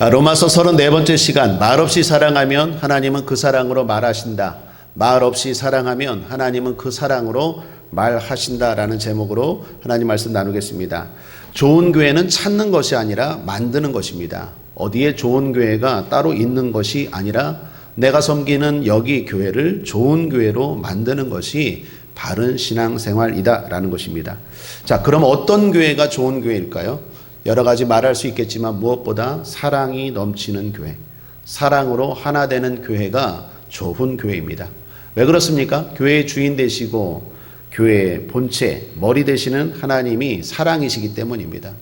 로마서 34번째 시간, 말없이 사랑하면 하나님은 그 사랑으로 말하신다. 말없이 사랑하면 하나님은 그 사랑으로 말하신다라는 제목으로 하나님 말씀 나누겠습니다. 좋은 교회는 찾는 것이 아니라 만드는 것입니다. 어디에 좋은 교회가 따로 있는 것이 아니라 내가 섬기는 여기 교회를 좋은 교회로 만드는 것이 바른 신앙생활이다라는 것입니다. 자, 그럼 어떤 교회가 좋은 교회일까요? 여러 가지 말할 수 있겠지만 무엇보다 사랑이 넘치는 교회, 사랑으로 하나 되는 교회가 좋은 교회입니다. 왜 그렇습니까? 교회의 주인 되시고 교회의 본체, 머리 되시는 하나님이 사랑이시기 때문입니다.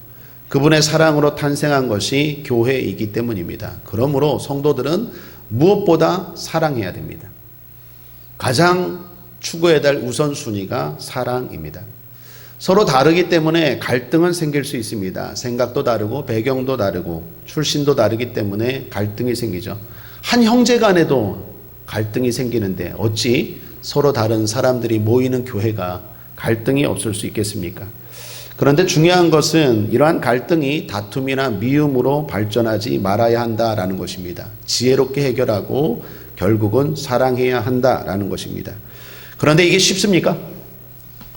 그분의 사랑으로 탄생한 것이 교회이기 때문입니다. 그러므로 성도들은 무엇보다 사랑해야 됩니다. 가장 추구해야 될 우선순위가 사랑입니다. 서로 다르기 때문에 갈등은 생길 수 있습니다. 생각도 다르고 배경도 다르고 출신도 다르기 때문에 갈등이 생기죠. 한 형제 간에도 갈등이 생기는데 어찌 서로 다른 사람들이 모이는 교회가 갈등이 없을 수 있겠습니까? 그런데 중요한 것은 이러한 갈등이 다툼이나 미움으로 발전하지 말아야 한다라는 것입니다. 지혜롭게 해결하고 결국은 사랑해야 한다라는 것입니다. 그런데 이게 쉽습니까?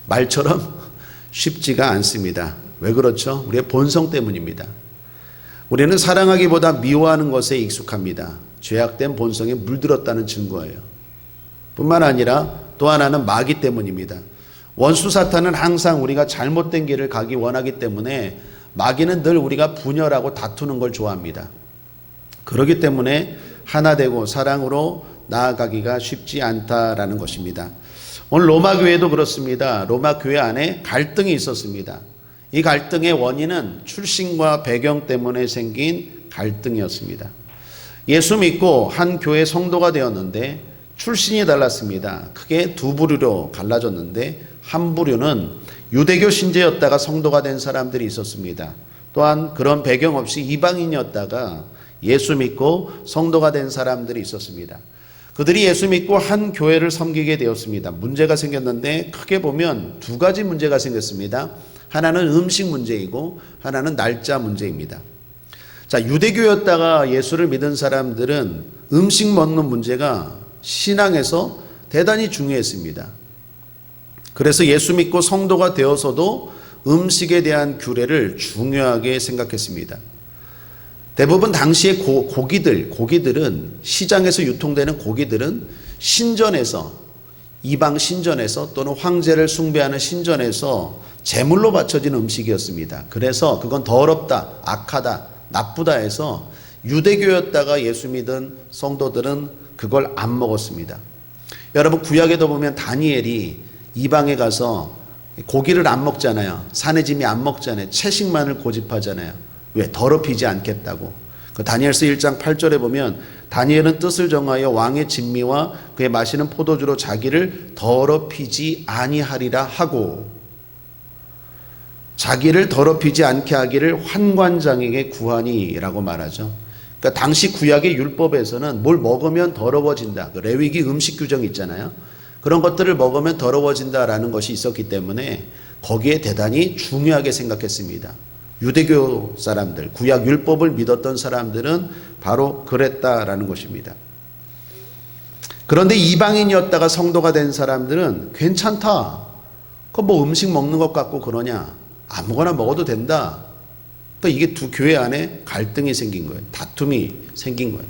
말처럼 쉽지가 않습니다. 왜 그렇죠? 우리의 본성 때문입니다. 우리는 사랑하기보다 미워하는 것에 익숙합니다. 죄악된 본성에 물들었다는 증거예요. 뿐만 아니라 또 하나는 마귀 때문입니다. 원수 사탄은 항상 우리가 잘못된 길을 가기 원하기 때문에 마귀는 늘 우리가 분열하고 다투는 걸 좋아합니다. 그렇기 때문에 하나 되고 사랑으로 나아가기가 쉽지 않다라는 것입니다. 오늘 로마 교회도 그렇습니다. 로마 교회 안에 갈등이 있었습니다. 이 갈등의 원인은 출신과 배경 때문에 생긴 갈등이었습니다. 예수 믿고 한 교회 성도가 되었는데 출신이 달랐습니다. 크게 두 부류로 갈라졌는데 한 부류는 유대교 신자였다가 성도가 된 사람들이 있었습니다. 또한 그런 배경 없이 이방인이었다가 예수 믿고 성도가 된 사람들이 있었습니다. 그들이 예수 믿고 한 교회를 섬기게 되었습니다. 문제가 생겼는데 크게 보면 두 가지 문제가 생겼습니다. 하나는 음식 문제이고 하나는 날짜 문제입니다. 자, 유대교였다가 예수를 믿은 사람들은 음식 먹는 문제가 신앙에서 대단히 중요했습니다. 그래서 예수 믿고 성도가 되어서도 음식에 대한 규례를 중요하게 생각했습니다. 대부분 당시의 고기들은 시장에서 유통되는 고기들은 신전에서, 이방 신전에서 또는 황제를 숭배하는 신전에서 제물로 바쳐진 음식이었습니다. 그래서 그건 더럽다, 악하다, 나쁘다 해서 유대교였다가 예수 믿은 성도들은 그걸 안 먹었습니다. 여러분 구약에도 보면 다니엘이 이방에 가서 고기를 안 먹잖아요. 산의 짐이 안 먹잖아요. 채식만을 고집하잖아요. 왜? 더럽히지 않겠다고. 그 다니엘서 1장 8절에 보면 다니엘은 뜻을 정하여 왕의 진미와 그의 마시는 포도주로 자기를 더럽히지 아니하리라 하고 자기를 더럽히지 않게 하기를 환관장에게 구하니라고 말하죠. 그러니까 당시 구약의 율법에서는 뭘 먹으면 더러워진다. 그 레위기 음식 규정 있잖아요. 그런 것들을 먹으면 더러워진다라는 것이 있었기 때문에 거기에 대단히 중요하게 생각했습니다. 유대교 사람들, 구약 율법을 믿었던 사람들은 바로 그랬다라는 것입니다. 그런데 이방인이었다가 성도가 된 사람들은 괜찮다. 그 뭐 음식 먹는 것 같고 그러냐. 아무거나 먹어도 된다. 그러니까 이게 두 교회 안에 갈등이 생긴 거예요. 다툼이 생긴 거예요.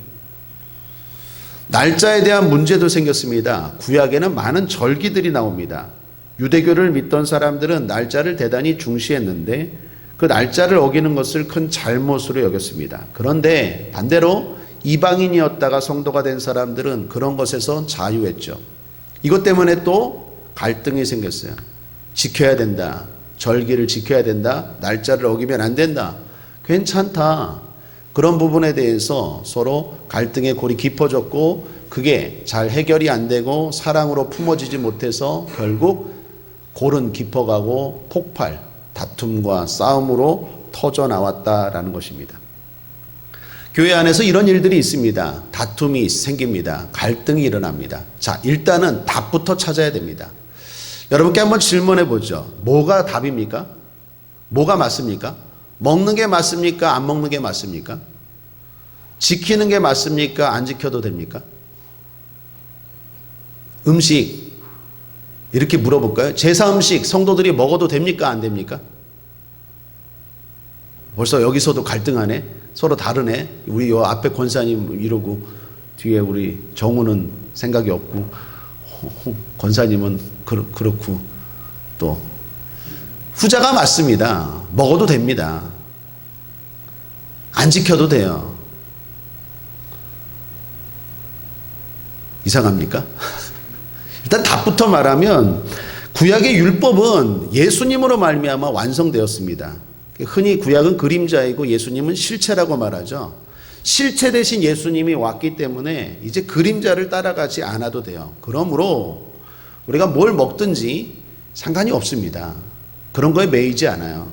날짜에 대한 문제도 생겼습니다. 구약에는 많은 절기들이 나옵니다. 유대교를 믿던 사람들은 날짜를 대단히 중시했는데 그 날짜를 어기는 것을 큰 잘못으로 여겼습니다. 그런데 반대로 이방인이었다가 성도가 된 사람들은 그런 것에서 자유했죠. 이것 때문에 또 갈등이 생겼어요. 지켜야 된다. 절기를 지켜야 된다. 날짜를 어기면 안 된다. 괜찮다. 그런 부분에 대해서 서로 갈등의 골이 깊어졌고 그게 잘 해결이 안 되고 사랑으로 품어지지 못해서 결국 골은 깊어가고 폭발, 다툼과 싸움으로 터져 나왔다라는 것입니다. 교회 안에서 이런 일들이 있습니다. 다툼이 생깁니다. 갈등이 일어납니다. 자, 일단은 답부터 찾아야 됩니다. 여러분께 한번 질문해 보죠. 뭐가 답입니까? 뭐가 맞습니까? 먹는 게 맞습니까? 안 먹는 게 맞습니까? 지키는 게 맞습니까? 안 지켜도 됩니까? 음식 이렇게 물어볼까요? 제사 음식 성도들이 먹어도 됩니까? 안 됩니까? 벌써 여기서도 갈등하네. 서로 다르네. 우리 요 앞에 권사님 이러고 뒤에 우리 정우는 생각이 없고 권사님은 그렇고 또 후자가 맞습니다. 먹어도 됩니다. 안 지켜도 돼요. 이상합니까? 일단 답부터 말하면 구약의 율법은 예수님으로 말미암아 완성되었습니다. 흔히 구약은 그림자이고 예수님은 실체라고 말하죠. 실체 대신 예수님이 왔기 때문에 이제 그림자를 따라가지 않아도 돼요. 그러므로 우리가 뭘 먹든지 상관이 없습니다. 그런 거에 매이지 않아요.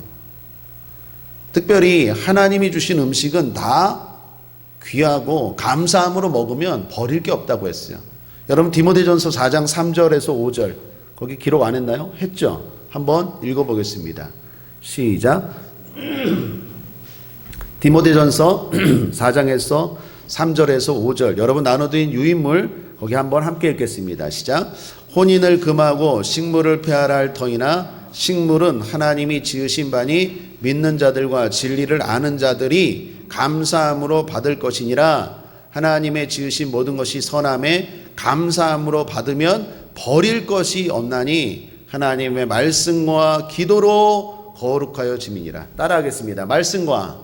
특별히 하나님이 주신 음식은 다 귀하고 감사함으로 먹으면 버릴 게 없다고 했어요. 여러분 디모데전서 4장 3절에서 5절 거기 기록 안 했나요? 했죠. 한번 읽어보겠습니다. 시작. 디모데전서 4장에서 3절에서 5절 여러분 나눠드린 유인물 거기 한번 함께 읽겠습니다. 시작. 혼인을 금하고 식물을 폐하라 할 터이나 식물은 하나님이 지으신 바니 믿는 자들과 진리를 아는 자들이 감사함으로 받을 것이니라. 하나님의 지으신 모든 것이 선함에 감사함으로 받으면 버릴 것이 없나니 하나님의 말씀과 기도로 거룩하여 지민이라. 따라하겠습니다. 말씀과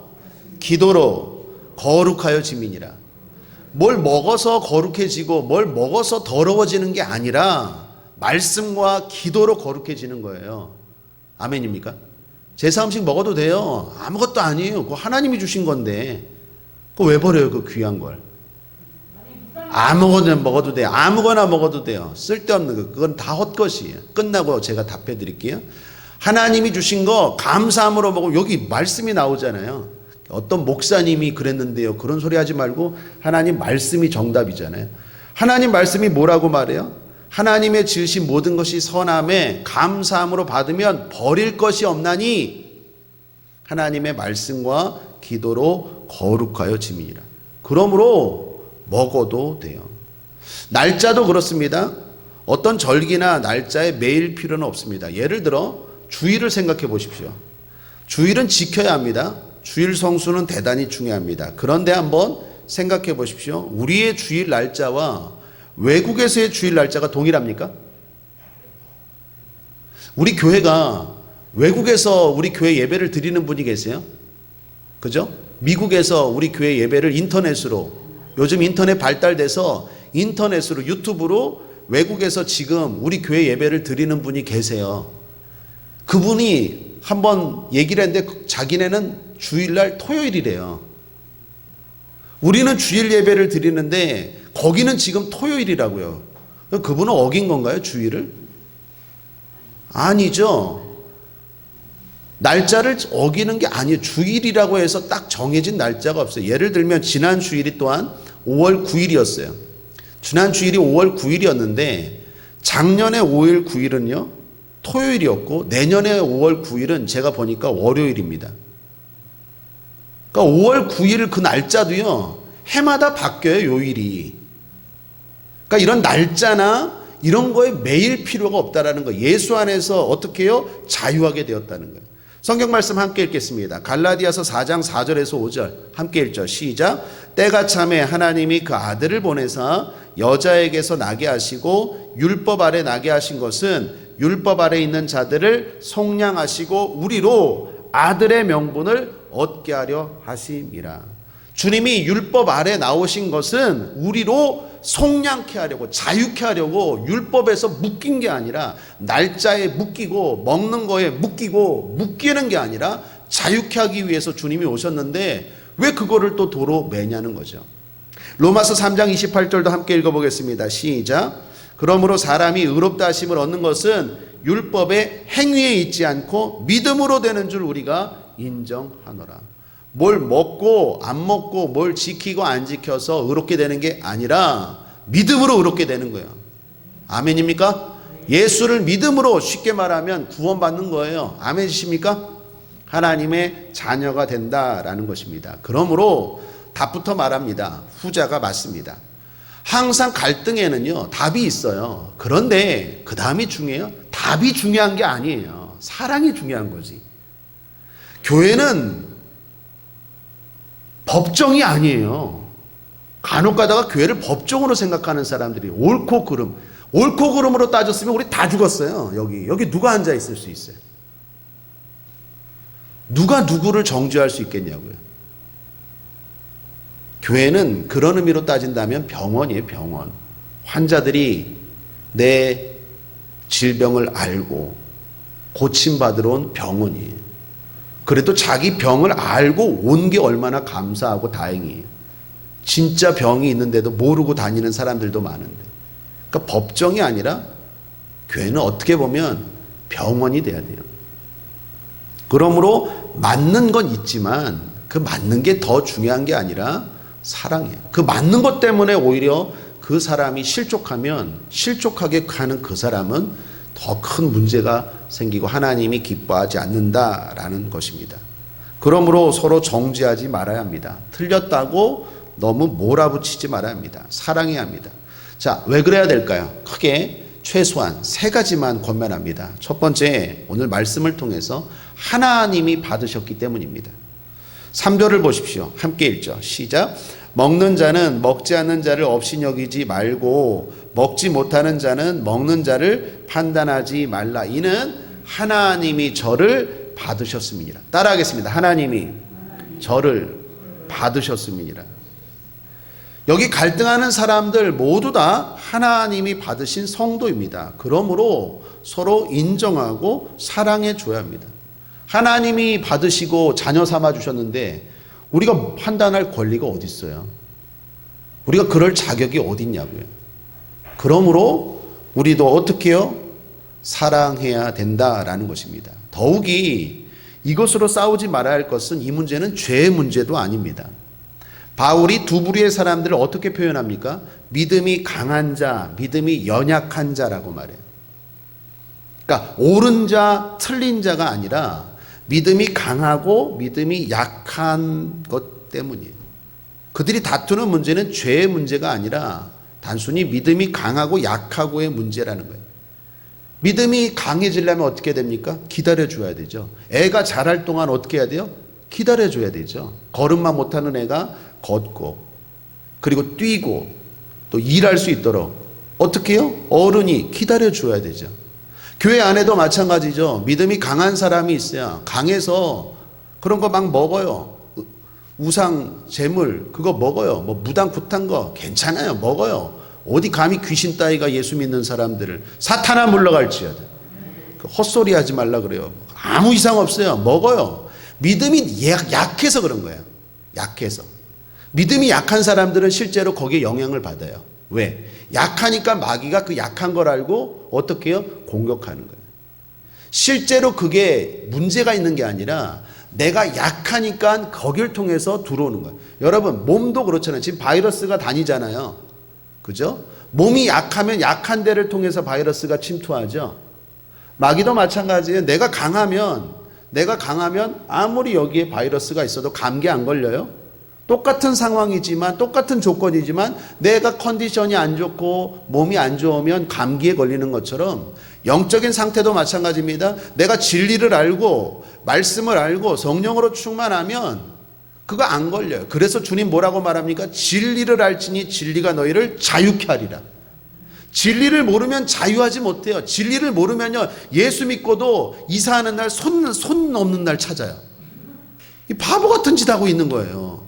기도로 거룩하여 지민이라. 뭘 먹어서 거룩해지고 뭘 먹어서 더러워지는 게 아니라 말씀과 기도로 거룩해지는 거예요. 아멘입니까? 제사 음식 먹어도 돼요. 아무것도 아니에요. 그거 하나님이 주신 건데 그거 왜 버려요? 그 귀한 걸. 아무거나 먹어도 돼요. 아무거나 먹어도 돼요. 쓸데없는 거. 그건 다 헛것이에요. 끝나고 제가 답해 드릴게요. 하나님이 주신 거 감사함으로 먹고 여기 말씀이 나오잖아요. 어떤 목사님이 그랬는데요. 그런 소리 하지 말고 하나님 말씀이 정답이잖아요. 하나님 말씀이 뭐라고 말해요? 하나님의 지으신 모든 것이 선함에 감사함으로 받으면 버릴 것이 없나니 하나님의 말씀과 기도로 거룩하여 지민이라. 그러므로 먹어도 돼요. 날짜도 그렇습니다. 어떤 절기나 날짜에 매일 필요는 없습니다. 예를 들어 주일을 생각해 보십시오. 주일은 지켜야 합니다. 주일 성수는 대단히 중요합니다. 그런데 한번 생각해 보십시오. 우리의 주일 날짜와 외국에서의 주일 날짜가 동일합니까? 우리 교회가 외국에서 우리 교회 예배를 드리는 분이 계세요? 그죠? 미국에서 우리 교회 예배를 인터넷으로 요즘 인터넷 발달돼서 인터넷으로 유튜브로 외국에서 지금 우리 교회 예배를 드리는 분이 계세요. 그분이 한번 얘기를 했는데 자기네는 주일날 토요일이래요. 우리는 주일 예배를 드리는데 거기는 지금 토요일이라고요. 그분은 어긴 건가요? 주일을? 아니죠. 날짜를 어기는 게 아니에요. 주일이라고 해서 딱 정해진 날짜가 없어요. 예를 들면 지난 주일이 또한 5월 9일이었어요. 지난 주일이 5월 9일이었는데 작년에 5월 9일은요 토요일이었고 내년에 5월 9일은 제가 보니까 월요일입니다. 그러니까 5월 9일 그 날짜도요 해마다 바뀌어요. 요일이. 그러니까 이런 날짜나 이런 거에 매일 필요가 없다라는 거. 예수 안에서 어떻게 해요? 자유하게 되었다는 거예요. 성경 말씀 함께 읽겠습니다. 갈라디아서 4장 4절에서 5절 함께 읽죠. 시작. 때가 참에 하나님이 그 아들을 보내사 여자에게서 나게 하시고 율법 아래 나게 하신 것은 율법 아래 있는 자들을 속량하시고 우리로 아들의 명분을 얻게 하려 하심이라. 주님이 율법 아래 나오신 것은 우리로 속량케 하려고 자유케 하려고 율법에서 묶인 게 아니라 날짜에 묶이고 먹는 거에 묶이고 묶이는 게 아니라 자유케 하기 위해서 주님이 오셨는데 왜 그거를 또 도로 매냐는 거죠. 로마서 3장 28절도 함께 읽어보겠습니다. 시작. 그러므로 사람이 의롭다 하심을 얻는 것은 율법의 행위에 있지 않고 믿음으로 되는 줄 우리가 인정하노라. 뭘 먹고 안 먹고 뭘 지키고 안 지켜서 의롭게 되는 게 아니라 믿음으로 의롭게 되는 거예요. 아멘입니까? 예수를 믿음으로 쉽게 말하면 구원받는 거예요. 아멘이십니까? 하나님의 자녀가 된다라는 것입니다. 그러므로 답부터 말합니다. 후자가 맞습니다. 항상 갈등에는요, 답이 있어요. 그런데 그 다음이 중요해요? 답이 중요한 게 아니에요. 사랑이 중요한 거지. 교회는 법정이 아니에요. 간혹 가다가 교회를 법정으로 생각하는 사람들이 옳고 그름으로 따졌으면 우리 다 죽었어요. 여기 누가 앉아 있을 수 있어요? 누가 누구를 정죄할 수 있겠냐고요. 교회는 그런 의미로 따진다면 병원이에요, 병원. 환자들이 내 질병을 알고 고침받으러 온 병원이에요. 그래도 자기 병을 알고 온 게 얼마나 감사하고 다행이에요. 진짜 병이 있는데도 모르고 다니는 사람들도 많은데. 그러니까 법정이 아니라 교회는 어떻게 보면 병원이 돼야 돼요. 그러므로 맞는 건 있지만 그 맞는 게 더 중요한 게 아니라 사랑이에요. 그 맞는 것 때문에 오히려 그 사람이 실족하게 가는 그 사람은 더 큰 문제가 생기고 하나님이 기뻐하지 않는다라는 것입니다. 그러므로 서로 정죄하지 말아야 합니다. 틀렸다고 너무 몰아붙이지 말아야 합니다. 사랑해야 합니다. 자, 왜 그래야 될까요? 크게 최소한 세 가지만 권면합니다. 첫 번째, 오늘 말씀을 통해서 하나님이 받으셨기 때문입니다. 3절을 보십시오. 함께 읽죠. 시작. 먹는 자는 먹지 않는 자를 없이 여기지 말고 먹지 못하는 자는 먹는 자를 판단하지 말라. 이는 하나님이 저를 받으셨음이니라. 따라하겠습니다. 하나님이 저를 받으셨음이니라. 여기 갈등하는 사람들 모두 다 하나님이 받으신 성도입니다. 그러므로 서로 인정하고 사랑해 줘야 합니다. 하나님이 받으시고 자녀 삼아 주셨는데 우리가 판단할 권리가 어디 있어요? 우리가 그럴 자격이 어디 있냐고요. 그러므로 우리도 어떻게 해요? 사랑해야 된다라는 것입니다. 더욱이 이것으로 싸우지 말아야 할 것은 이 문제는 죄의 문제도 아닙니다. 바울이 두 부류의 사람들을 어떻게 표현합니까? 믿음이 강한 자, 믿음이 연약한 자라고 말해요. 그러니까 옳은 자, 틀린 자가 아니라 믿음이 강하고 믿음이 약한 것 때문이에요. 그들이 다투는 문제는 죄의 문제가 아니라 단순히 믿음이 강하고 약하고의 문제라는 거예요. 믿음이 강해지려면 어떻게 됩니까? 기다려줘야 되죠. 애가 자랄 동안 어떻게 해야 돼요? 기다려줘야 되죠. 걸음만 못하는 애가 걷고 그리고 뛰고 또 일할 수 있도록 어떻게 해요? 어른이 기다려줘야 되죠. 교회 안에도 마찬가지죠. 믿음이 강한 사람이 있어야 강해서 그런 거 막 먹어요. 우상, 재물 그거 먹어요. 뭐 무당 굿한 거 괜찮아요. 먹어요. 어디 감히 귀신 따위가 예수 믿는 사람들을 사탄아 물러갈지어다. 헛소리 하지 말라 그래요. 아무 이상 없어요. 먹어요. 믿음이 약해서 그런 거예요. 약해서. 믿음이 약한 사람들은 실제로 거기에 영향을 받아요. 왜? 약하니까 마귀가 그 약한 걸 알고 어떻게 해요? 공격하는 거예요. 실제로 그게 문제가 있는 게 아니라 내가 약하니까 거길 통해서 들어오는 거예요. 여러분 몸도 그렇잖아요. 지금 바이러스가 다니잖아요. 그죠? 몸이 약하면 약한 데를 통해서 바이러스가 침투하죠. 마귀도 마찬가지예요. 내가 강하면 아무리 여기에 바이러스가 있어도 감기 안 걸려요. 똑같은 상황이지만 똑같은 조건이지만 내가 컨디션이 안 좋고 몸이 안 좋으면 감기에 걸리는 것처럼 영적인 상태도 마찬가지입니다. 내가 진리를 알고 말씀을 알고 성령으로 충만하면 그거 안 걸려요. 그래서 주님 뭐라고 말합니까? 진리를 알지니 진리가 너희를 자유케 하리라. 진리를 모르면 자유하지 못해요. 진리를 모르면요 예수 믿고도 이사하는 날 손 없는 날 찾아요. 이 바보 같은 짓 하고 있는 거예요.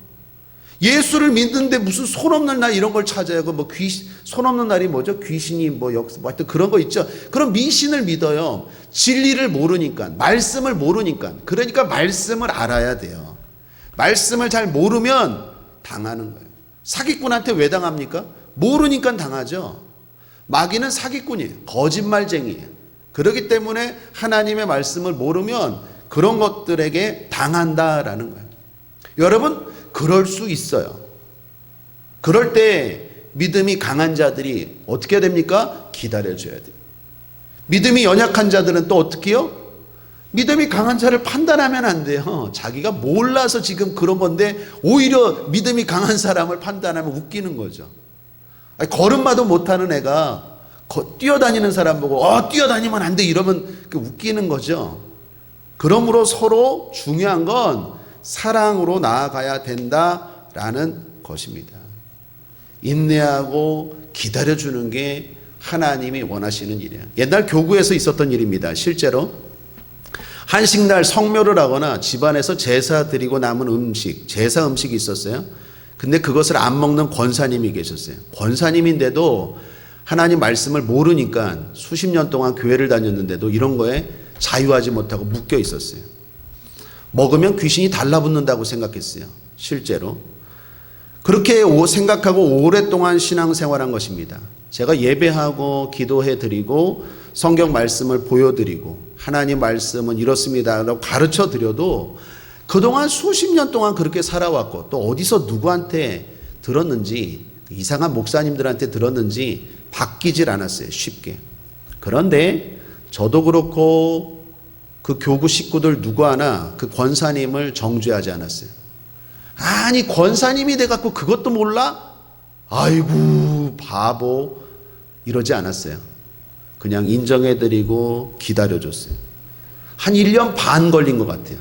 예수를 믿는데 무슨 손 없는 날 이런 걸 찾아요. 그 뭐 손 없는 날이 뭐죠? 귀신이 뭐 하여튼 그런 거 있죠. 그런 미신을 믿어요. 진리를 모르니까, 말씀을 모르니까. 그러니까 말씀을 알아야 돼요. 말씀을 잘 모르면 당하는 거예요. 사기꾼한테 왜 당합니까? 모르니까 당하죠. 마귀는 사기꾼이에요. 거짓말쟁이에요. 그렇기 때문에 하나님의 말씀을 모르면 그런 것들에게 당한다라는 거예요. 여러분 그럴 수 있어요. 그럴 때 믿음이 강한 자들이 어떻게 됩니까? 기다려줘야 돼요. 믿음이 연약한 자들은 또 어떻게 해요? 믿음이 강한 자를 판단하면 안 돼요. 자기가 몰라서 지금 그런 건데 오히려 믿음이 강한 사람을 판단하면 웃기는 거죠. 아니, 걸음마도 못하는 애가 뛰어다니는 사람 보고 뛰어다니면 안 돼 이러면 웃기는 거죠. 그러므로 서로 중요한 건 사랑으로 나아가야 된다라는 것입니다. 인내하고 기다려주는 게 하나님이 원하시는 일이에요. 옛날 교구에서 있었던 일입니다. 실제로 한식날 성묘를 하거나 집안에서 제사 드리고 남은 음식, 제사 음식이 있었어요. 근데 그것을 안 먹는 권사님이 계셨어요. 권사님인데도 하나님 말씀을 모르니까 수십 년 동안 교회를 다녔는데도 이런 거에 자유하지 못하고 묶여 있었어요. 먹으면 귀신이 달라붙는다고 생각했어요. 실제로. 그렇게 생각하고 오랫동안 신앙생활한 것입니다. 제가 예배하고 기도해 드리고 성경 말씀을 보여드리고 하나님 말씀은 이렇습니다 라고 가르쳐 드려도 그동안 수십 년 동안 그렇게 살아왔고 또 어디서 누구한테 들었는지 이상한 목사님들한테 들었는지 바뀌질 않았어요. 쉽게. 그런데 저도 그렇고 그 교구 식구들 누구 하나 그 권사님을 정죄하지 않았어요. 아니 권사님이 돼갖고 그것도 몰라? 아이고 바보 이러지 않았어요. 그냥 인정해드리고 기다려줬어요. 한 1년 반 걸린 것 같아요.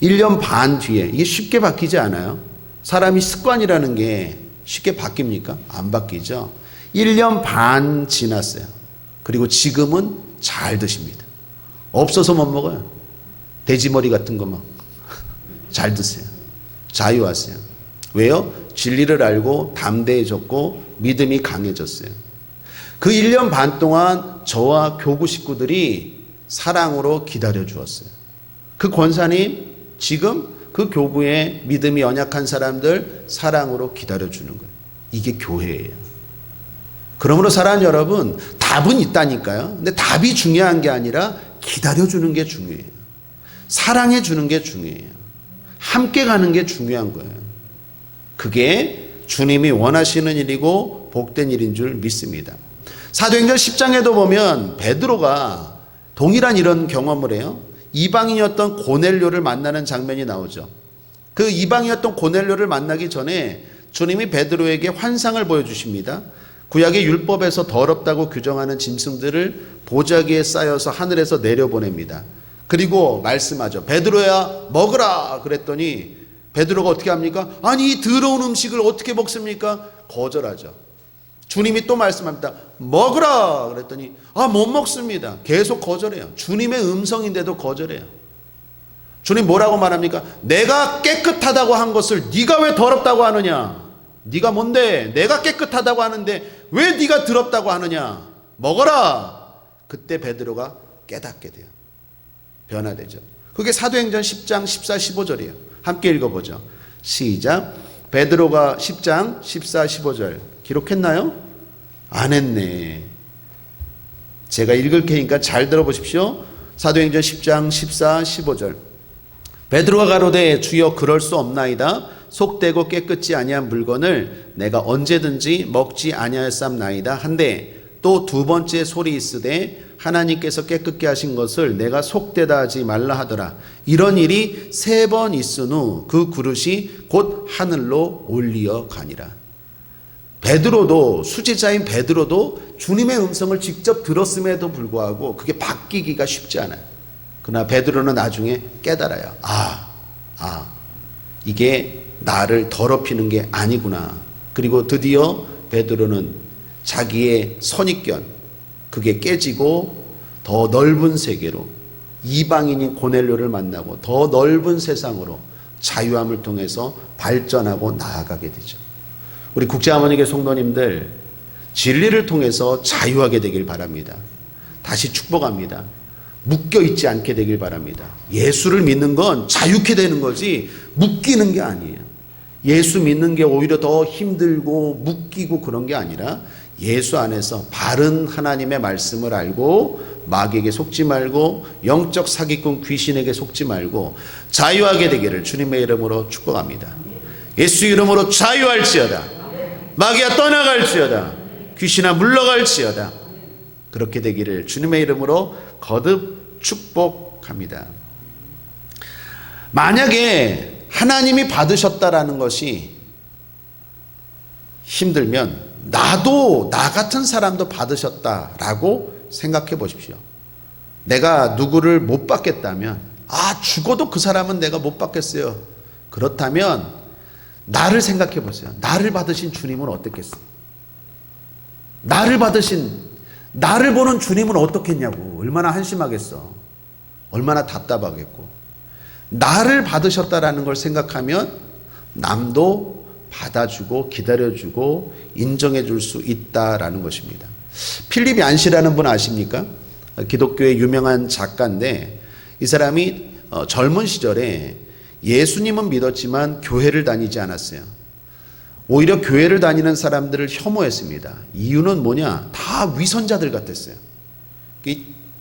1년 반 뒤에 이게 쉽게 바뀌지 않아요. 사람이 습관이라는 게 쉽게 바뀝니까? 안 바뀌죠. 1년 반 지났어요. 그리고 지금은 잘 드십니다. 없어서 못 먹어요. 돼지머리 같은 거 막 잘 드세요. 자유하세요. 왜요? 진리를 알고 담대해졌고 믿음이 강해졌어요. 그 1년 반 동안 저와 교구 식구들이 사랑으로 기다려 주었어요. 그 권사님 지금 그 교구에 믿음이 연약한 사람들 사랑으로 기다려 주는 거예요. 이게 교회예요. 그러므로 사랑하는 여러분, 답은 있다니까요. 근데 답이 중요한 게 아니라 기다려 주는 게 중요해요. 사랑해 주는 게 중요해요. 함께 가는 게 중요한 거예요. 그게 주님이 원하시는 일이고 복된 일인 줄 믿습니다. 사도행전 10장에도 보면 베드로가 동일한 이런 경험을 해요. 이방인이었던 고넬료를 만나는 장면이 나오죠. 그 이방인이었던 고넬료를 만나기 전에 주님이 베드로에게 환상을 보여주십니다. 구약의 율법에서 더럽다고 규정하는 짐승들을 보자기에 쌓여서 하늘에서 내려보냅니다. 그리고 말씀하죠. 베드로야 먹으라 그랬더니 베드로가 어떻게 합니까? 아니 이 더러운 음식을 어떻게 먹습니까? 거절하죠. 주님이 또 말씀합니다. 먹으라 그랬더니 못 먹습니다. 계속 거절해요. 주님의 음성인데도 거절해요. 주님 뭐라고 말합니까? 내가 깨끗하다고 한 것을 네가 왜 더럽다고 하느냐? 네가 뭔데? 내가 깨끗하다고 하는데 왜 네가 더럽다고 하느냐? 먹어라. 그때 베드로가 깨닫게 돼요. 변화되죠. 그게 사도행전 10장 14, 15절이에요. 함께 읽어보죠. 시작. 베드로가 10장 14, 15절 기록했나요? 안 했네. 제가 읽을 테니까 잘 들어보십시오. 사도행전 10장 14, 15절. 베드로가 가로되 주여 그럴 수 없나이다. 속되고 깨끗지 아니한 물건을 내가 언제든지 먹지 아니하였삼나이다 한데 또 두 번째 소리 있으되 하나님께서 깨끗게 하신 것을 내가 속되다 하지 말라 하더라. 이런 일이 3번 있은 후 그 그릇이 곧 하늘로 올리어 가니라. 베드로도 수제자인 베드로도 주님의 음성을 직접 들었음에도 불구하고 그게 바뀌기가 쉽지 않아요. 그러나 베드로는 나중에 깨달아요. 이게 나를 더럽히는 게 아니구나. 그리고 드디어 베드로는 자기의 선입견 그게 깨지고 더 넓은 세계로 이방인인 고넬료를 만나고 더 넓은 세상으로 자유함을 통해서 발전하고 나아가게 되죠. 우리 국제하모니교 성도님들 진리를 통해서 자유하게 되길 바랍니다. 다시 축복합니다. 묶여있지 않게 되길 바랍니다. 예수를 믿는 건 자유케 되는 거지 묶이는 게 아니에요. 예수 믿는 게 오히려 더 힘들고 묶이고 그런 게 아니라 예수 안에서 바른 하나님의 말씀을 알고 마귀에게 속지 말고 영적 사기꾼 귀신에게 속지 말고 자유하게 되기를 주님의 이름으로 축복합니다. 예수 이름으로 자유할지어다. 마귀야 떠나갈지어다. 귀신아 물러갈지어다. 그렇게 되기를 주님의 이름으로 거듭 축복합니다. 합니다. 만약에 하나님이 받으셨다라는 것이 힘들면 나도 나 같은 사람도 받으셨다라고 생각해 보십시오. 내가 누구를 못 받겠다면 죽어도 그 사람은 내가 못 받겠어요. 그렇다면 나를 생각해 보세요. 나를 받으신 주님은 어떻겠어요? 나를 보는 주님은 어떻겠냐고. 얼마나 한심하겠어. 얼마나 답답하겠고. 나를 받으셨다라는 걸 생각하면 남도 받아주고 기다려주고 인정해 줄 수 있다라는 것입니다. 필립 얀시라는 분 아십니까? 기독교의 유명한 작가인데 이 사람이 젊은 시절에 예수님은 믿었지만 교회를 다니지 않았어요. 오히려 교회를 다니는 사람들을 혐오했습니다. 이유는 뭐냐? 다 위선자들 같았어요.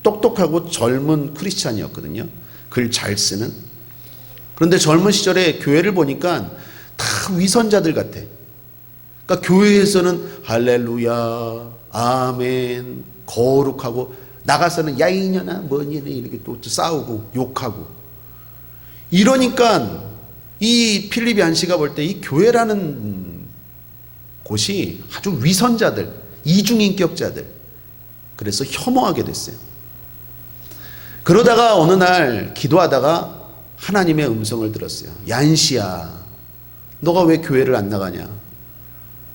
똑똑하고 젊은 크리스찬이었거든요. 글 잘 쓰는. 그런데 젊은 시절에 교회를 보니까 다 위선자들 같아. 그러니까 교회에서는 할렐루야, 아멘, 거룩하고 나가서는 야 이년아 뭐니 이렇게 또 싸우고 욕하고. 이러니까 이 필립 얀시가 볼 때 이 교회라는 곳이 아주 위선자들, 이중인격자들, 그래서 혐오하게 됐어요. 그러다가 어느 날 기도하다가 하나님의 음성을 들었어요. 얀시야, 너가 왜 교회를 안 나가냐?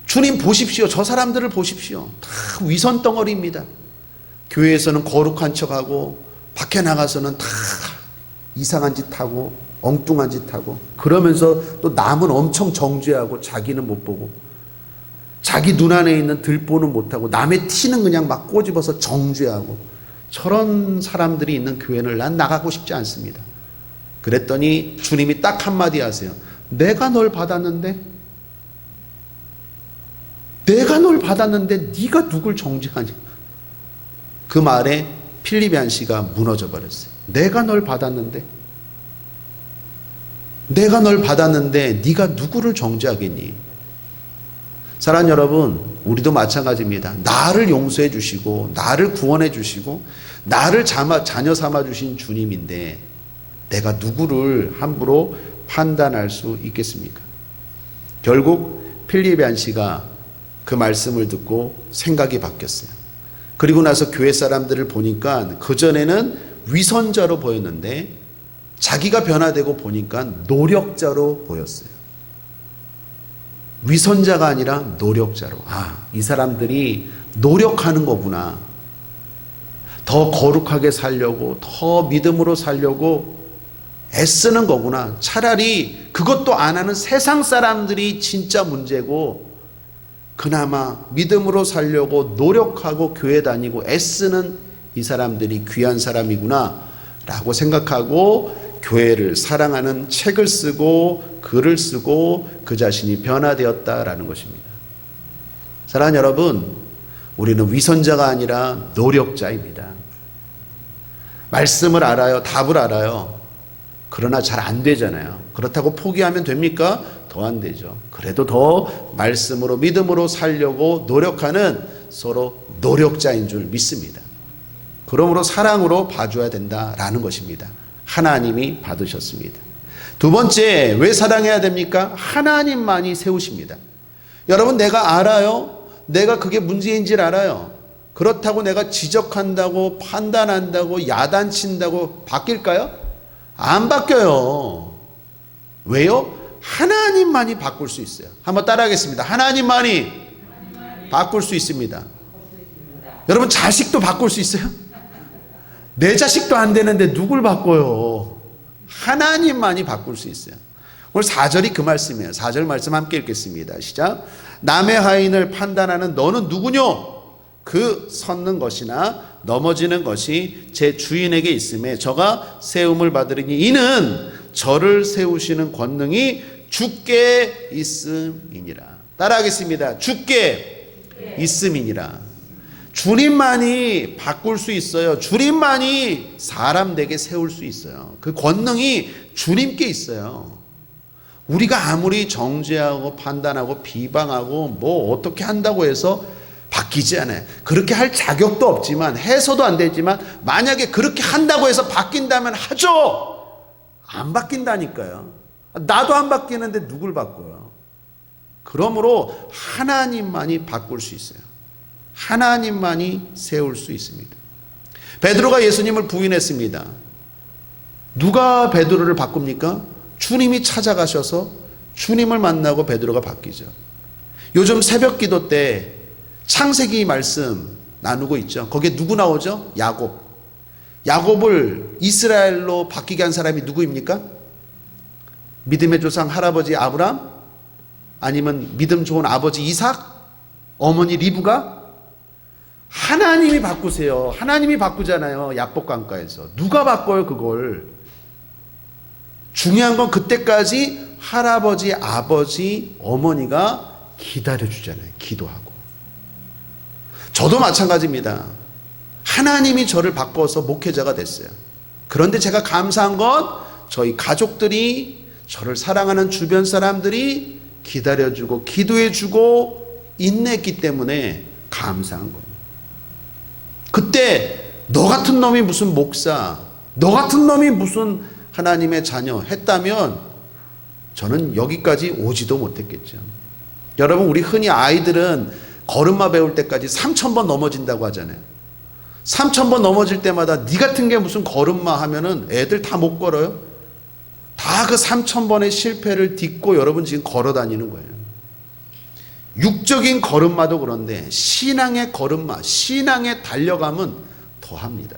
주님 보십시오. 저 사람들을 보십시오. 다 위선 덩어리입니다. 교회에서는 거룩한 척하고 밖에 나가서는 다 이상한 짓 하고 엉뚱한 짓 하고, 그러면서 또 남은 엄청 정죄하고 자기는 못 보고, 자기 눈 안에 있는 들보는 못하고 남의 티는 그냥 막 꼬집어서 정죄하고, 저런 사람들이 있는 교회를 난 나가고 싶지 않습니다. 그랬더니 주님이 딱 한마디 하세요. 내가 널 받았는데 네가 누굴 정죄하냐. 그 말에 필립 얀시가 무너져 버렸어요. 내가 널 받았는데 네가 누구를 정죄하겠니? 사랑하는 여러분, 우리도 마찬가지입니다. 나를 용서해 주시고 나를 구원해 주시고 나를 자녀 삼아 주신 주님인데 내가 누구를 함부로 판단할 수 있겠습니까? 결국 필립 얀시가 그 말씀을 듣고 생각이 바뀌었어요. 그리고 나서 교회 사람들을 보니까 그전에는 위선자로 보였는데 자기가 변화되고 보니까 노력자로 보였어요. 위선자가 아니라 노력자로. 이 사람들이 노력하는 거구나. 더 거룩하게 살려고, 더 믿음으로 살려고 애쓰는 거구나. 차라리 그것도 안 하는 세상 사람들이 진짜 문제고, 그나마 믿음으로 살려고 노력하고 교회 다니고 애쓰는 이 사람들이 귀한 사람이구나 라고 생각하고 교회를 사랑하는 책을 쓰고 글을 쓰고 그 자신이 변화되었다라는 것입니다. 사랑하는 여러분, 우리는 위선자가 아니라 노력자입니다. 말씀을 알아요. 답을 알아요. 그러나 잘 안 되잖아요. 그렇다고 포기하면 됩니까? 더 안 되죠. 그래도 더 말씀으로 믿음으로 살려고 노력하는 서로 노력자인 줄 믿습니다. 그러므로 사랑으로 봐줘야 된다라는 것입니다. 하나님이 받으셨습니다. 두 번째, 왜 사랑해야 됩니까? 하나님만이 세우십니다. 여러분, 내가 알아요. 내가 그게 문제인지를 알아요. 그렇다고 내가 지적한다고 판단한다고 야단친다고 바뀔까요? 안 바뀌어요. 왜요? 하나님만이 바꿀 수 있어요. 한번 따라하겠습니다. 하나님만이 바꿀 수 있습니다. 여러분, 자식도 바꿀 수 있어요? 내 자식도 안 되는데 누굴 바꿔요? 하나님만이 바꿀 수 있어요. 오늘 4절이 그 말씀이에요. 4절 말씀 함께 읽겠습니다. 시작. 남의 하인을 판단하는 너는 누구뇨? 그 섰는 것이나 넘어지는 것이 제 주인에게 있음에 저가 세움을 받으리니 이는 저를 세우시는 권능이 주께 있음이니라. 따라하겠습니다. 주께 있음이니라. 주님만이 바꿀 수 있어요. 주님만이 사람 되게 세울 수 있어요. 그 권능이 주님께 있어요. 우리가 아무리 정죄하고 판단하고 비방하고 뭐 어떻게 한다고 해서 바뀌지 않아요. 그렇게 할 자격도 없지만, 해서도 안 되지만, 만약에 그렇게 한다고 해서 바뀐다면 하죠. 안 바뀐다니까요. 나도 안 바뀌는데 누굴 바꿔요? 그러므로 하나님만이 바꿀 수 있어요. 하나님만이 세울 수 있습니다. 베드로가 예수님을 부인했습니다. 누가 베드로를 바꿉니까? 주님이 찾아가셔서 주님을 만나고 베드로가 바뀌죠. 요즘 새벽 기도 때 창세기 말씀 나누고 있죠. 거기에 누구 나오죠? 야곱. 야곱을 이스라엘로 바뀌게 한 사람이 누구입니까? 믿음의 조상 할아버지 아브람? 아니면 믿음 좋은 아버지 이삭? 어머니 리브가? 하나님이 바꾸세요. 하나님이 바꾸잖아요. 야복강가에서. 누가 바꿔요 그걸? 중요한 건 그때까지 할아버지, 아버지, 어머니가 기다려주잖아요. 기도하고. 저도 마찬가지입니다. 하나님이 저를 바꿔서 목회자가 됐어요. 그런데 제가 감사한 건 저희 가족들이, 저를 사랑하는 주변 사람들이 기다려주고 기도해주고 인내했기 때문에 감사한 거예요. 그때 너 같은 놈이 무슨 목사, 너 같은 놈이 무슨 하나님의 자녀 했다면 저는 여기까지 오지도 못했겠죠. 여러분, 우리 흔히 아이들은 걸음마 배울 때까지 3,000번 넘어진다고 하잖아요. 3,000번 넘어질 때마다 네 같은 게 무슨 걸음마 하면은 애들 다 못 걸어요. 다 그 3,000번의 실패를 딛고 여러분 지금 걸어 다니는 거예요. 육적인 걸음마도 그런데 신앙의 걸음마, 신앙의 달려감은 더합니다.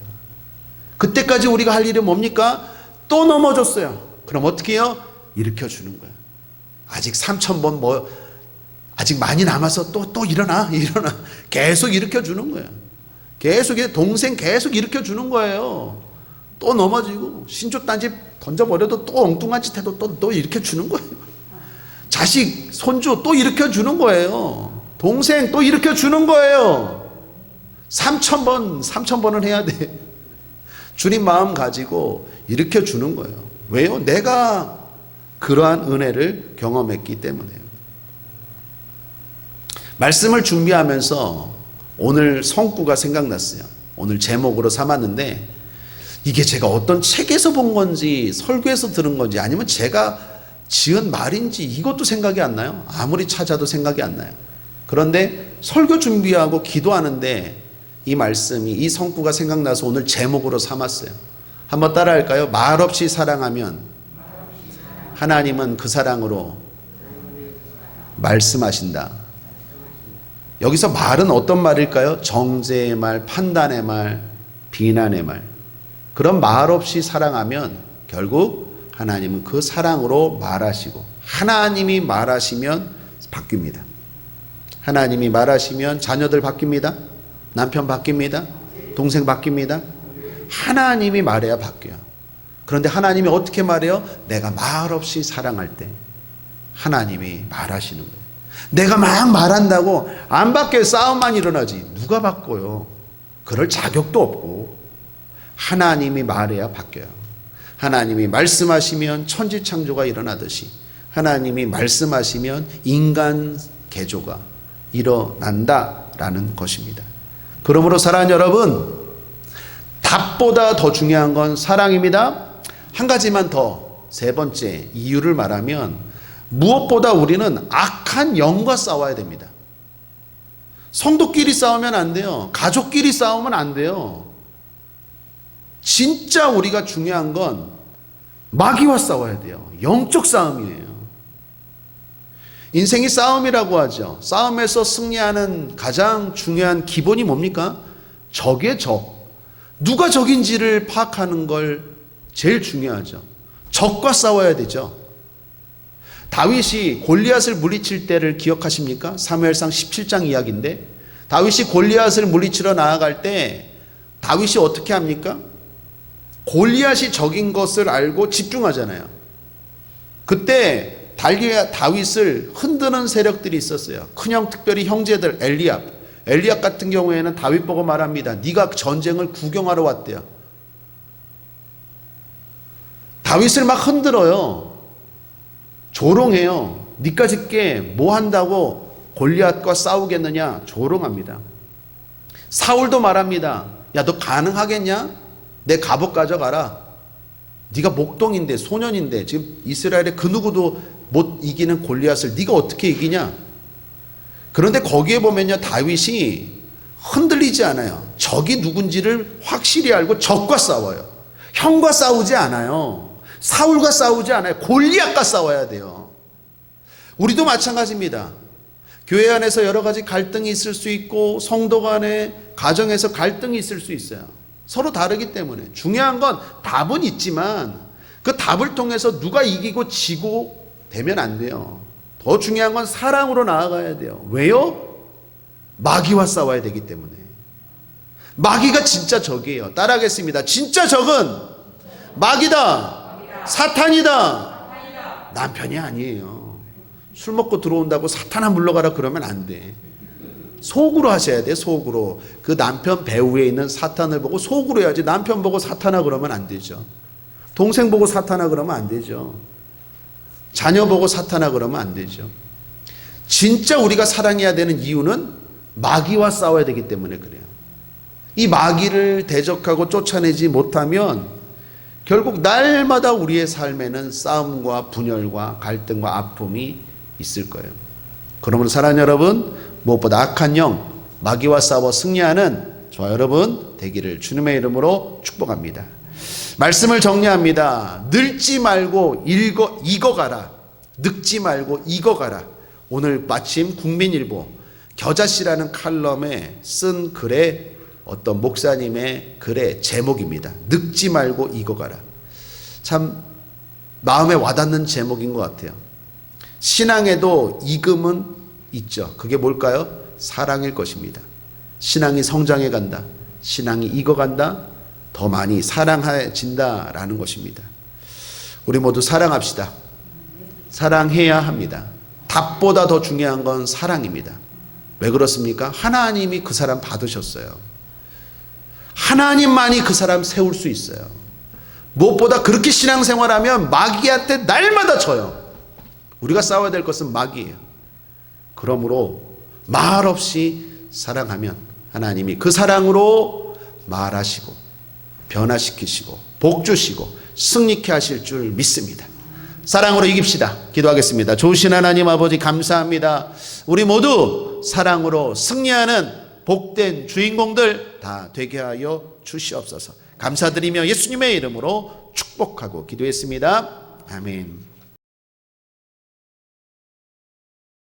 그때까지 우리가 할 일이 뭡니까? 또 넘어졌어요. 그럼 어떻게 해요? 일으켜주는 거예요. 아직 3,000번 아직 많이 남아서 또 일어나. 계속 일으켜주는 거예요. 계속, 동생 계속 일으켜주는 거예요. 또 넘어지고, 신조단지 던져버려도 또 엉뚱한 짓 해도 또 일으켜주는 거예요. 자식, 손주 또 일으켜주는 거예요. 동생 또 일으켜주는 거예요. 3,000번은 해야 돼. 주님 마음 가지고 일으켜주는 거예요. 왜요? 내가 그러한 은혜를 경험했기 때문에요. 말씀을 준비하면서 오늘 성구가 생각났어요. 오늘 제목으로 삼았는데 이게 제가 어떤 책에서 본 건지 설교에서 들은 건지 아니면 제가 지은 말인지 이것도 생각이 안 나요. 아무리 찾아도 생각이 안 나요. 그런데 설교 준비하고 기도하는데 이 말씀이, 이 성구가 생각나서 오늘 제목으로 삼았어요. 한번 따라 할까요? 말없이 사랑하면 하나님은 그 사랑으로 말씀하신다. 여기서 말은 어떤 말일까요? 정죄의 말, 판단의 말, 비난의 말. 그런 말 없이 사랑하면 결국 하나님은 그 사랑으로 말하시고, 하나님이 말하시면 바뀝니다. 하나님이 말하시면 자녀들 바뀝니다. 남편 바뀝니다. 동생 바뀝니다. 하나님이 말해야 바뀌어요. 그런데 하나님이 어떻게 말해요? 내가 말 없이 사랑할 때 하나님이 말하시는 거예요. 내가 막 말한다고 안 바뀌어요. 싸움만 일어나지. 누가 바꿔요? 그럴 자격도 없고 하나님이 말해야 바뀌어요. 하나님이 말씀하시면 천지창조가 일어나듯이 하나님이 말씀하시면 인간 개조가 일어난다라는 것입니다. 그러므로 사랑하는 여러분, 답보다 더 중요한 건 사랑입니다. 한 가지만 더, 세 번째 이유를 말하면 무엇보다 우리는 악한 영과 싸워야 됩니다. 성도끼리 싸우면 안 돼요. 가족끼리 싸우면 안 돼요. 진짜 우리가 중요한 건 마귀와 싸워야 돼요. 영적 싸움이에요. 인생이 싸움이라고 하죠. 싸움에서 승리하는 가장 중요한 기본이 뭡니까? 적의 적. 누가 적인지를 파악하는 걸 제일 중요하죠. 적과 싸워야 되죠. 다윗이 골리앗을 물리칠 때를 기억하십니까? 사무엘상 17장 이야기인데 다윗이 골리앗을 물리치러 나아갈 때 다윗이 어떻게 합니까? 골리앗이 적인 것을 알고 집중하잖아요. 그때 다윗을 흔드는 세력들이 있었어요. 큰형 특별히 형제들 엘리압 같은 경우에는 다윗 보고 말합니다. 네가 전쟁을 구경하러 왔대요. 다윗을 막 흔들어요. 조롱해요. 니까짓 게 뭐 한다고 골리앗과 싸우겠느냐? 조롱합니다. 사울도 말합니다. 야, 너 가능하겠냐? 내 갑옷 가져가라. 네가 목동인데, 소년인데, 지금 이스라엘의 그 누구도 못 이기는 골리앗을 네가 어떻게 이기냐? 그런데 거기에 보면요, 다윗이 흔들리지 않아요. 적이 누군지를 확실히 알고 적과 싸워요. 형과 싸우지 않아요. 사울과 싸우지 않아요. 골리앗과 싸워야 돼요. 우리도 마찬가지입니다. 교회 안에서 여러 가지 갈등이 있을 수 있고, 성도 간에, 가정에서 갈등이 있을 수 있어요. 서로 다르기 때문에. 중요한 건 답은 있지만 그 답을 통해서 누가 이기고 지고 되면 안 돼요. 더 중요한 건 사랑으로 나아가야 돼요. 왜요? 마귀와 싸워야 되기 때문에. 마귀가 진짜 적이에요. 따라하겠습니다. 진짜 적은 마귀다. 사탄이다. 남편이 아니에요. 술 먹고 들어온다고 사탄아 물러가라 그러면 안 돼. 속으로 하셔야 돼. 속으로. 그 남편 배후에 있는 사탄을 보고 속으로 해야지. 남편 보고 사탄아 그러면 안 되죠. 동생 보고 사탄아 그러면 안 되죠. 자녀 보고 사탄아 그러면 안 되죠. 진짜 우리가 사랑해야 되는 이유는 마귀와 싸워야 되기 때문에 그래요. 이 마귀를 대적하고 쫓아내지 못하면 결국 날마다 우리의 삶에는 싸움과 분열과 갈등과 아픔이 있을 거예요. 그러므로 사랑하는 여러분, 무엇보다 악한 영, 마귀와 싸워 승리하는 저와 여러분 되기를 주님의 이름으로 축복합니다. 말씀을 정리합니다. 늙지 말고 익어가라. 늙지 말고 익어가라. 오늘 마침 국민일보 겨자씨라는 칼럼에 쓴 글의 어떤 목사님의 글의 제목입니다. 늙지 말고 익어가라. 참 마음에 와닿는 제목인 것 같아요. 신앙에도 익음은 있죠. 그게 뭘까요? 사랑일 것입니다. 신앙이 성장해 간다. 신앙이 익어간다. 더 많이 사랑해진다라는 것입니다. 우리 모두 사랑합시다. 사랑해야 합니다. 답보다 더 중요한 건 사랑입니다. 왜 그렇습니까? 하나님이 그 사람 받으셨어요. 하나님만이 그 사람 세울 수 있어요. 무엇보다 그렇게 신앙생활하면 마귀한테 날마다 져요. 우리가 싸워야 될 것은 마귀예요. 그러므로 말없이 사랑하면 하나님이 그 사랑으로 말하시고 변화시키시고 복주시고 승리케 하실 줄 믿습니다. 사랑으로 이깁시다. 기도하겠습니다. 좋으신 하나님 아버지 감사합니다. 우리 모두 사랑으로 승리하는 복된 주인공들 다 되게 하여 주시옵소서. 감사드리며 예수님의 이름으로 축복하고 기도했습니다. 아멘.